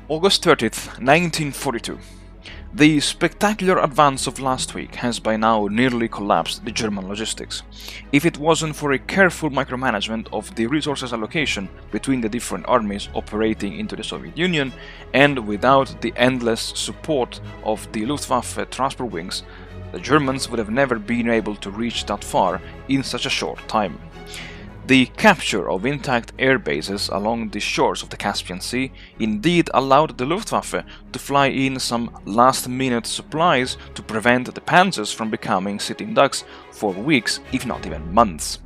August 30th, 1942. The spectacular advance of last week has by now nearly collapsed the German logistics. If it wasn't for a careful micromanagement of the resources allocation between the different armies operating into the Soviet Union, and without the endless support of the Luftwaffe transport wings, the Germans would have never been able to reach that far in such a short time. The capture of intact air bases along the shores of the Caspian Sea indeed allowed the Luftwaffe to fly in some last-minute supplies to prevent the panzers from becoming sitting ducks for weeks, if not even months.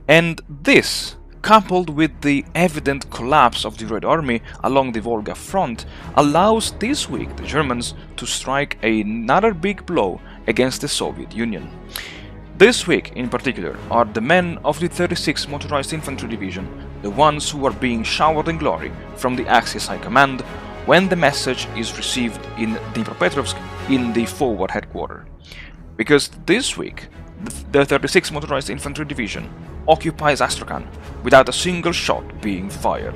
And this, coupled with the evident collapse of the Red Army along the Volga front, allows this week the Germans to strike another big blow against the Soviet Union. This week, in particular, are the men of the 36th Motorized Infantry Division, the ones who are being showered in glory from the Axis High Command when the message is received in Dnipropetrovsk in the forward headquarters. Because this week, the 36th Motorized Infantry Division occupies Astrakhan without a single shot being fired.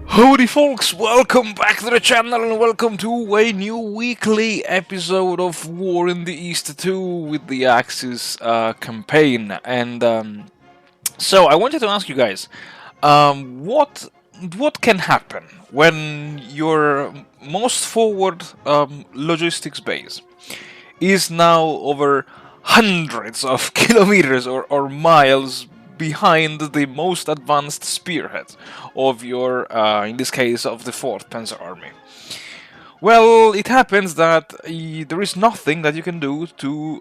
Howdy folks, welcome back to the channel and welcome to a new weekly episode of War in the East 2 with the Axis campaign. And so I wanted to ask you guys, what can happen when your most forward logistics base is now over hundreds of kilometers or miles behind the most advanced spearhead of your, in this case, of the 4th Panzer Army? Well, it happens that there is nothing that you can do to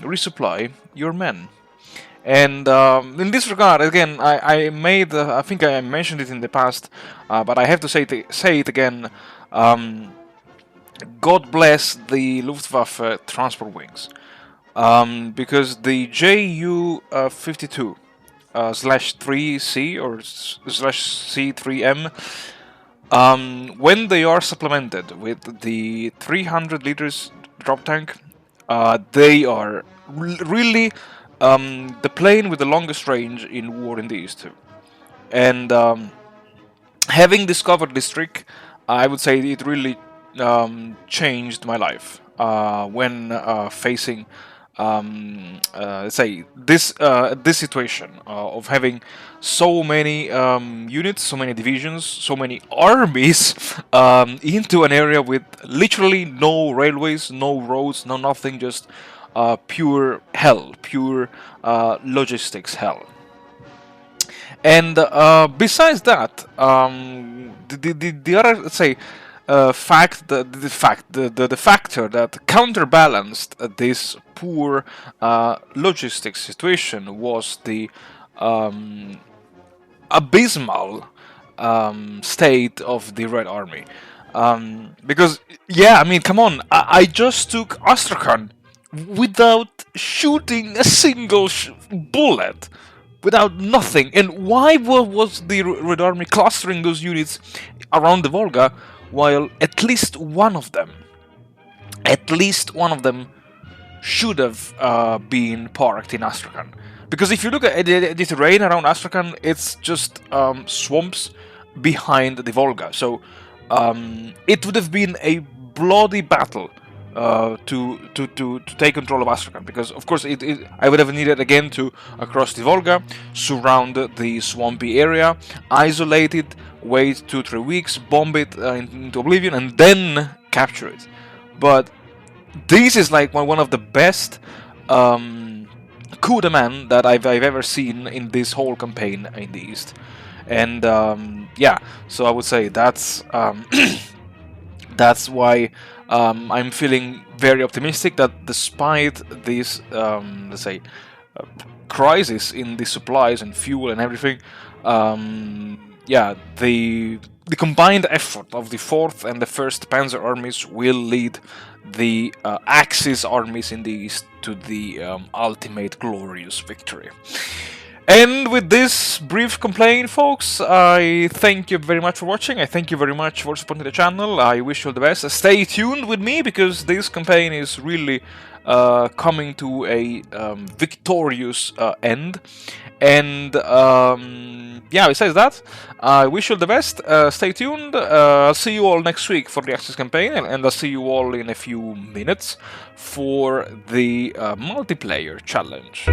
resupply your men. And in this regard, again, I think I mentioned it in the past, but I have to say it again. God bless the Luftwaffe transport wings, because the Ju-52 /3C or /C3M, when they are supplemented with the 300 liters drop tank, they are really the plane with the longest range in War in the East 2. And having discovered this trick, I would say it really changed my life when facing let's say this situation of having so many units, so many divisions, so many armies into an area with literally no railways, no roads, no nothing, just pure hell, pure logistics hell. And besides that, the other, let's say, the factor that counterbalanced this poor logistics situation was the abysmal state of the Red Army. Because, yeah, I mean, come on, I just took Astrakhan without shooting a single bullet, without nothing. And why was the Red Army clustering those units around the Volga, while at least one of them should have been parked in Astrakhan? Because if you look at the terrain around Astrakhan, it's just swamps behind the Volga. So it would have been a bloody battle to take control of Astrakhan, because of course I would have needed again to cross the Volga, surround the swampy area, isolate it, wait 2-3 weeks, bomb it into oblivion, and then capture it. But this is like one of the best coup de main that I've ever seen in this whole campaign in the East. And yeah, so I would say that's that's why I'm feeling very optimistic that despite this, let's say, crisis in the supplies and fuel and everything, yeah, the combined effort of the 4th and the 1st Panzer armies will lead the Axis armies in the East to the ultimate glorious victory. And with this brief complaint, folks, I thank you very much for watching. I thank you very much for supporting the channel. I wish you all the best. Stay tuned with me, because this campaign is really coming to a victorious end. And yeah, besides that, I wish you all the best. Stay tuned. I'll see you all next week for the Axis campaign, and I'll see you all in a few minutes for the multiplayer challenge.